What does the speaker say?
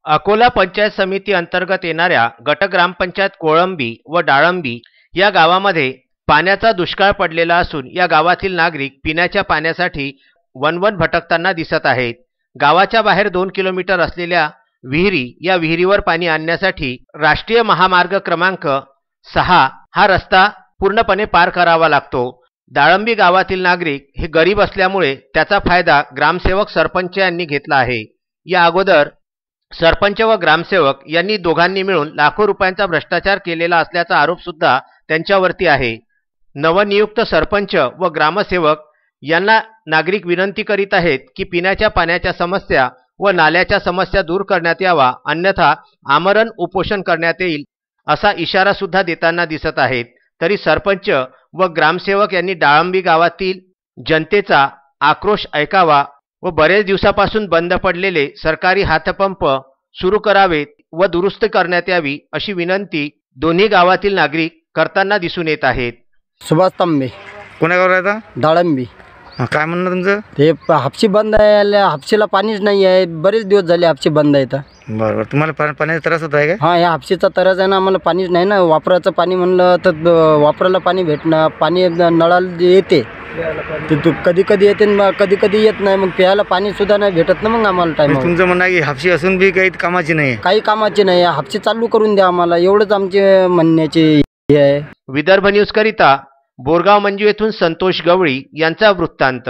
अकोला पंचायत समिती अंतर्गत येणाऱ्या गट ग्रामपंचायत कोळंबी व डाळंबी या गावामध्ये पाण्याचा दुष्काळ पडलेला असून या गावातील नागरिक पिण्याच्या पाण्यासाठी वनवन भटकताना दिसत आहेत। गावाच्या बाहेर 2 किलोमीटर असलेल्या विहिरी या विहिरीवर पाणी आणण्यासाठी राष्ट्रीय महामार्ग क्रमांक 6 हा रस्ता पूर्णपणे पार करावा लागतो। डाळंबी गावातील नागरिक हे गरीब असल्यामुळे त्याचा फायदा ग्रामसेवक सरपंच यांनी घेतला आहे। या अगोदर सरपंच व ग्रामसेवक यांनी दोघांनी मिळून लाखो रुपयांचा भ्रष्टाचार केलेला असल्याचा आरोप सुद्धा त्यांच्यावरती आहे। नवनियुक्त सरपंच व ग्रामसेवक यांना नागरिक विनंती करीत आहेत की पिण्याच्या पाण्याच्या समस्या व नाल्याच्या समस्या दूर करण्यात यावा, अन्यथा आमरण उपोषण करण्यात येईल असा इशारा सुद्धा देताना दिसत आहेत। तरी सरपंच व ग्रामसेवक यांनी डाळंबी गावातील जनतेचा आक्रोश ऐकावा व बरेच दिवसापासून बंद पडलेले सरकारी हातपंप सुरू करावेत व दुरुस्त करण्यात यावी अशी विनंती दोन्ही गावातील नागरिक करताना दिसून येत आहेत। सुभाष तांबे, कोण्या गावाला राहता? डाळंबी। काय म्हणणं तुमचं? ते हापशी बंद आहे, हापशीला पाणीच नाही आहे, बरेच दिवस झाले हापशी बंद आहे। तर बरोबर, तुम्हाला पाण्याचा त्रास होत आहे का? हां, या हापशीचा त्रास आहे ना, आम्हाला पाणीच नाही ना। वापराचं पाणी म्हणलं तर वापरायला पाणी भेटणं, पाणी नळाला येते ते कधी कधी येते, कधी कधी येत नाही, मग प्यायला पाणी सुद्धा नाही भेटत ना मग आम्हाला टाइम। तुमचं म्हणणं आहे की हापशी असून बी काही कामाची नाही? काही कामाची नाही, हापशी चालू करून द्या आम्हाला, एवढंच आमचे म्हणण्याचे हे आहे। विदर्भ न्यूज करिता बोरगाव मंजू येथून संतोष गवळी यांचा वृत्तांत।